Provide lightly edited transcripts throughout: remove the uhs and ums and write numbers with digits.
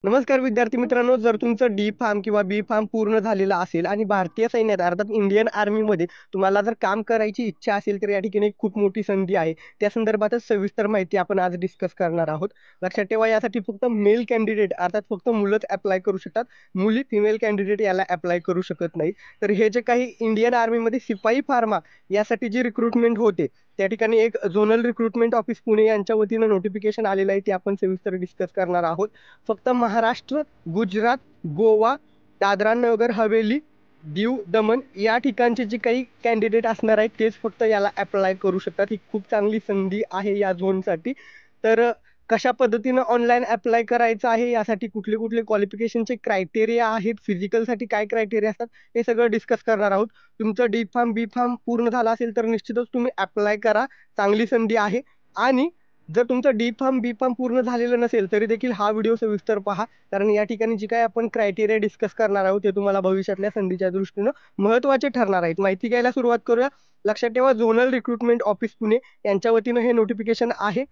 नमस्कार विद्यार्थी मित्रांनो, जर तुमचं डी फार्म किंवा बी फार्म पूर्ण झालेलं असेल आणि भारतीय सैन्यात अर्थात इंडियन आर्मीमध्ये तुम्हाला जर काम करायची इच्छा असेल, तर या ठिकाणी एक खूप मोठी संधी आहे. त्या संदर्भातच सविस्तर माहिती आपण आज डिस्कस करणार आहोत. लक्षात ठेवा, यासाठी फक्त मेल कॅन्डिडेट अर्थात फक्त मुलंच अप्लाय करू शकतात. मुली फिमेल कॅन्डिडेट याला अप्लाय करू शकत नाही. तर हे जे काही इंडियन आर्मीमध्ये शिपाई फार्मा यासाठी जी रिक्रुटमेंट होते, त्या ठिकाणी एक झोनल रिक्रुटमेंट ऑफिस पुणे यांच्या वतीनं नोटिफिकेशन आलेलं आहे, ते आपण सविस्तर डिस्कस करणार आहोत. फक्त महाराष्ट्र, गुजरात, गोवा, दादरा नगर हवेली, दीव, दमण या ठिकाणचे जे काही कॅन्डिडेट असणार आहेत तेच फक्त याला अप्लाय करू शकतात. ही खूप चांगली संधी आहे या झोनसाठी. तर कशा पद्धतीनं ऑनलाईन अप्लाय करायचं आहे, यासाठी कुठले कुठले क्वालिफिकेशनचे क्रायटेरिया आहेत, फिजिकलसाठी काय क्रायटेरिया असतात, हे सगळं डिस्कस करणार आहोत. तुमचं डी फार्म, बी फार्म पूर्ण झाला असेल तर निश्चितच तुम्ही अप्लाय करा. चांगली संधी आहे. आणि जर तुमचं डी फार्म, बी फार्म पूर्ण झालेलं नसेल तरी देखील हा व्हिडिओ सविस्तर पहा. कारण या ठिकाणी जी काही आपण क्रायटेरिया डिस्कस करणार आहोत ते तुम्हाला भविष्यातल्या संधीच्या दृष्टीनं महत्त्वाचे ठरणार आहेत. माहिती घ्यायला सुरुवात करूया. लक्षात ठेवा, झोनल रिक्रुटमेंट ऑफिस पुणे यांच्या वतीनं हे नोटिफिकेशन आहे.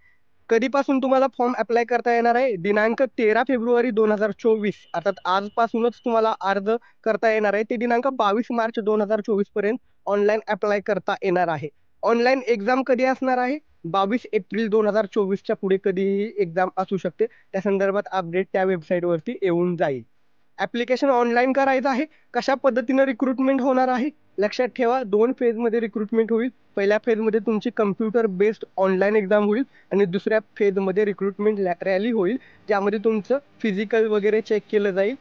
कधीपासून तुम्हाला फॉर्म अप्लाय करता येणार आहे? दिनांक 13 फेब्रुवारी 2024 अर्थात आजपासूनच तुम्हाला अर्ज करता येणार आहे. ते दिनांक 22 मार्च 2024 पर्यंत ऑनलाईन अप्लाय करता येणार आहे. ऑनलाईन एक्झाम कधी असणार आहे? 22 एप्रिल 2024च्या पुढे कधीही एक्झाम असू शकते. त्या संदर्भात अपडेट त्या वेबसाईटवरती येऊन जाईल. ॲप्लिकेशन ऑनलाईन करायचं आहे. कशा पद्धतीनं रिक्रुटमेंट होणार आहे? लक्षात ठेवा, 2 फेजमध्ये रिक्रुटमेंट होईल. पहिल्या फेजमध्ये तुमची कम्प्युटर बेस्ड ऑनलाईन एक्झाम होईल आणि दुसऱ्या फेजमध्ये रिक्रुटमेंट रॅली होईल, ज्यामध्ये तुमचं फिजिकल वगैरे चेक केलं जाईल.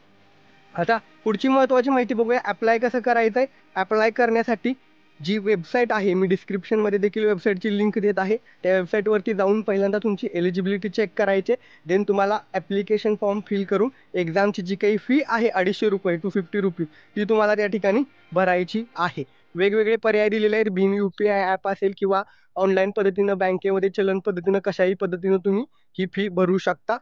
आता पुढची महत्त्वाची माहिती बघूया. अप्लाय कसं करायचं आहे? अप्लाय करण्यासाठी जी वेबसाईट आहे, मी डिस्क्रिप्शनमध्ये देखील वेबसाईटची लिंक देत आहे. त्या वेबसाईटवरती जाऊन पहिल्यांदा तुमची एलिजिबिलिटी चेक करायची. देन तुम्हाला ॲप्लिकेशन फॉर्म फिल करून एक्झामची जी काही फी आहे ₹250 ₹250 ती तुम्हाला त्या ठिकाणी भरायची आहे. वेगवेगळे पर्याय दिलेले आहेत. भीम UPI ॲप असेल किंवा ऑनलाईन पद्धतीनं बँकेमध्ये चलन पद्धतीनं कशाही पद्धतीनं तुम्ही ही फी भरू शकता.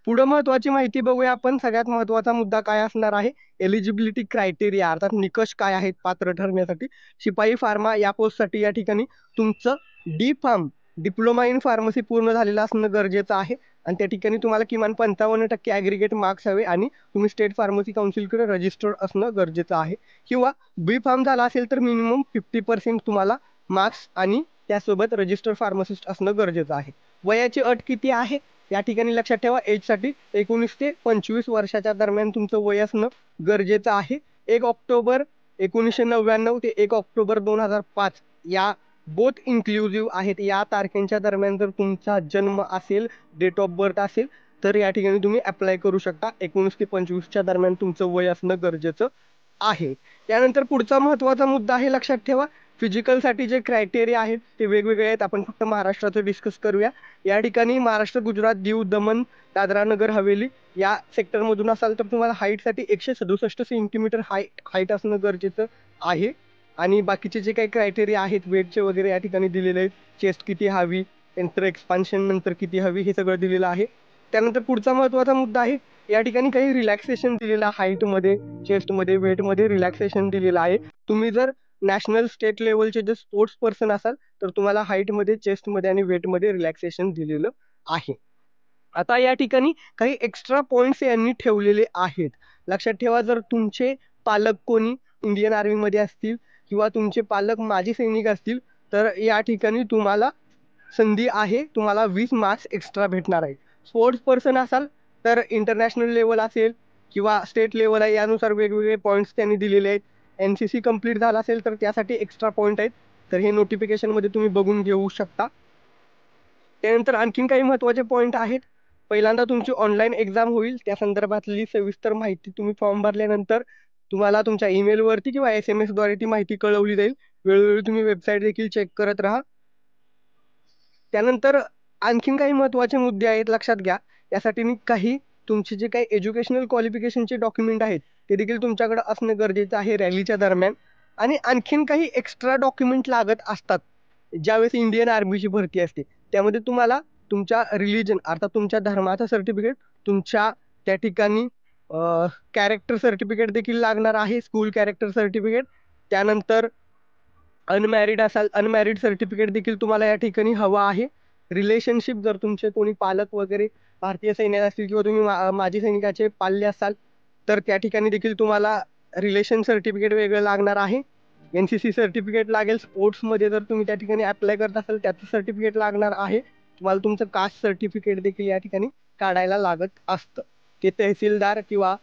पुढं महत्त्वाची माहिती बघूया आपण. सगळ्यात महत्त्वाचा मुद्दा काय असणार आहे? एलिजिबिलिटी क्रायटेरिया अर्थात निकष काय आहेत पात्र ठरण्यासाठी. शिपाई फार्मा या पोस्टसाठी या ठिकाणी तुमचं D pharm diploma in pharmacy पूर्ण झालेलं असणं गरजेचं आहे. आणि त्या ठिकाणी तुम्हाला किमान 55% ॲग्रीगेट मार्क्स हवे आणि तुम्ही स्टेट फार्मसी काउन्सिलकडे रजिस्टर्ड असणं गरजेचं आहे. किंवा बी फार्म झाला असेल तर मिनिमम 50% तुम्हाला मार्क्स आणि त्यासोबत रजिस्टर्ड फार्मासिस्ट असणं गरजेचं आहे. वयाची अट किती आहे? या ठिकाणी लक्षात ठेवा, एजसाठी 19 ते 25 वर्षाच्या दरम्यान तुमचं वय असणं गरजेचं आहे. 1 ऑक्टोबर 1999 ते 1 ऑक्टोबर 2005 या बोथ इन्क्लुझिव्ह आहेत. या तारखेच्या दरम्यान जर तुमचा जन्म असेल, डेट ऑफ बर्थ असेल, तर या ठिकाणी तुम्ही अप्लाय करू शकता. 19 ते 25च्या दरम्यान तुमचं वय असणं गरजेचं आहे. त्यानंतर पुढचा महत्त्वाचा मुद्दा आहे, लक्षात ठेवा, फिजिकलसाठी जे क्रायटेरिया आहेत ते वेगवेगळे आहेत. आपण फक्त महाराष्ट्राचं डिस्कस करूया. या ठिकाणी महाराष्ट्र, गुजरात, दीव, दमण, दादरा नगर हवेली या सेक्टरमधून असाल तर तुम्हाला हाईटसाठी 167 सेंटीमीटर हाईट असणं गरजेचं आहे. आणि बाकीचे जे काही क्रायटेरिया आहेत वेटचे वगैरे या ठिकाणी दिलेले आहेत. चेस्ट किती हवी, नंतर एक्सपान्शन नंतर किती हवी, हे सगळं दिलेलं आहे. त्यानंतर पुढचा महत्त्वाचा मुद्दा आहे, या ठिकाणी काही रिलॅक्सेशन दिलेलं आहे. हाईटमध्ये, चेस्टमध्ये, वेटमध्ये रिलॅक्सेशन दिलेलं आहे. तुम्ही जर नॅशनल स्टेट लेवलचे जे स्पोर्ट्स पर्सन असाल तर तुम्हाला हाईटमध्ये, चेस्टमध्ये आणि वेटमध्ये रिलॅक्सेशन दिलेलं आहे. आता या ठिकाणी काही एक्स्ट्रा पॉइंट्स यांनी ठेवलेले आहेत. लक्षात ठेवा, जर तुमचे पालक कोणी इंडियन आर्मीमध्ये असतील किंवा तुमचे पालक माजी सैनिक असतील तर या ठिकाणी तुम्हाला संधी आहे. तुम्हाला 20 मार्क्स एक्स्ट्रा भेटणार आहेत. स्पोर्ट्स पर्सन असाल तर इंटरनॅशनल लेवल असेल किंवा स्टेट लेवल आहे, यानुसार वेगवेगळे पॉईंट्स त्यांनी दिलेले आहेत. NCC कंप्लीट झाला असेल तर त्यासाठी एक्स्ट्रा पॉईंट आहेत. तर हे नोटिफिकेशनमध्ये तुम्ही बघून घेऊ शकता. त्यानंतर आणखीन काही महत्त्वाचे पॉईंट आहेत. पहिल्यांदा तुमची ऑनलाईन एक्झाम होईल. त्या संदर्भातली सविस्तर माहिती तुम्ही फॉर्म भरल्यानंतर तुम्हाला तुमच्या ईमेलवरती किंवा SMS द्वारे ती माहिती कळवली जाईल. वेळोवेळी तुम्ही वेबसाईट देखील चेक करत राहा. त्यानंतर आणखीन काही महत्त्वाचे मुद्दे आहेत, लक्षात घ्या. यासाठी मी काही तुमचे जे काही एज्युकेशनल क्वालिफिकेशनचे डॉक्युमेंट आहेत ते देखील तुमच्याकडे असणं गरजेचं आहे रॅलीच्या दरम्यान. आणि आणखीन काही एक्स्ट्रा डॉक्युमेंट लागत असतात ज्यावेळेस इंडियन आर्मीची भरती असते. त्यामध्ये तुम्हाला तुमच्या रिलिजन अर्थात तुमच्या धर्माचं सर्टिफिकेट, तुमच्या त्या ठिकाणी कॅरेक्टर सर्टिफिकेट देखील लागणार आहे, स्कूल कॅरेक्टर सर्टिफिकेट. त्यानंतर अनमॅरिड असाल, अनमॅरिड सर्टिफिकेट देखील तुम्हाला या ठिकाणी हवं आहे. रिलेशनशिप, जर तुमचे कोणी पालक वगैरे भारतीय सैन्यात असतील किंवा तुम्ही माजी सैनिकाचे पाल्य असाल तर त्या ठिकाणी देखील तुम्हाला रिलेशन सर्टिफिकेट वेगळं लागणार आहे. NCC सर्टिफिकेट लागेल. स्पोर्ट्समध्ये जर तुम्ही त्या ठिकाणी अप्लाय करत असाल त्याचं सर्टिफिकेट लागणार आहे. तुम्हाला तुमचं कास्ट सर्टिफिकेट देखील या ठिकाणी काढायला लागत असतं. ते तहसीलदार किंवा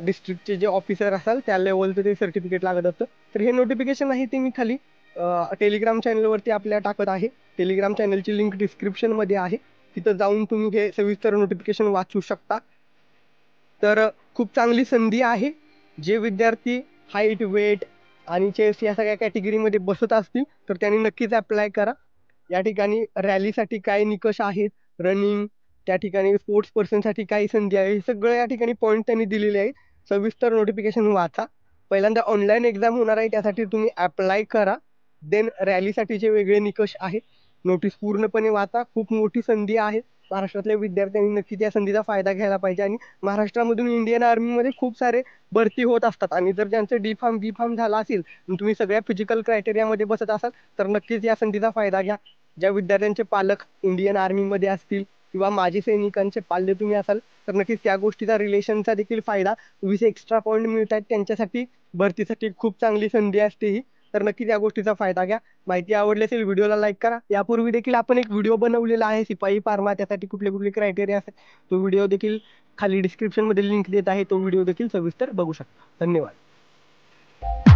डिस्ट्रिक्टचे जे ऑफिसर असाल त्या लेवलचं ते सर्टिफिकेट लागत असतं. तर हे नोटिफिकेशन आहे ते मी खाली टेलिग्राम चॅनलवरती आपल्या टाकत आहे. टेलिग्राम चॅनलची लिंक डिस्क्रिप्शनमध्ये आहे. तिथं जाऊन तुम्ही हे सविस्तर नोटिफिकेशन वाचू शकता. तर खूप चांगली संधी आहे. जे विद्यार्थी हाईट, वेट आणि चेस्ट या सगळ्या कॅटेगरीमध्ये बसत असतील तर त्यांनी नक्कीच अप्लाय करा. या ठिकाणी रॅलीसाठी काय निकष आहेत, रनिंग, त्या ठिकाणी स्पोर्ट्स पर्सनसाठी काय संधी आहे, हे सगळं या ठिकाणी पॉईंट त्यांनी दिलेले आहेत. सविस्तर नोटिफिकेशन वाचा. पहिल्यांदा ऑनलाईन एक्झाम होणार आहे त्यासाठी तुम्ही अप्लाय करा. देन रॅलीसाठीचे वेगळे निकष आहेत. नोटीस पूर्णपणे वाचा. खूप मोठी संधी आहे. महाराष्ट्रातल्या विद्यार्थ्यांनी नक्की त्या संधीचा फायदा घ्यायला पाहिजे आणि महाराष्ट्रामधून इंडियन आर्मीमध्ये खूप सारे भरती होत असतात आणि जर ज्यांचं डी फार्म, बी फार्म झाला असेल, तुम्ही सगळ्या फिजिकल क्रायटेरियामध्ये बसत असाल तर नक्कीच या संधीचा फायदा घ्या. ज्या विद्यार्थ्यांचे पालक इंडियन आर्मीमध्ये असतील किंवा माजी सैनिकांचे पाल्य तुम्ही असाल तर नक्कीच त्या गोष्टीचा रिलेशनचा देखील फायदा 20 एक्स्ट्रा पॉईंट मिळत आहेत त्यांच्यासाठी भरतीसाठी खूप चांगली संधी असते ही. तर नक्कीच या गोष्टीचा फायदा घ्या. माहिती आवडली असेल व्हिडिओला लाईक करा. यापूर्वी देखील आपण एक व्हिडिओ बनवलेला आहे सिपाही फार्मा, त्यासाठी कुठले कुठले क्रायटेरिया असतात तो व्हिडिओ देखील खाली डिस्क्रिप्शनमध्ये लिंक देत आहे. तो व्हिडिओ देखील सविस्तर बघू शकता. धन्यवाद.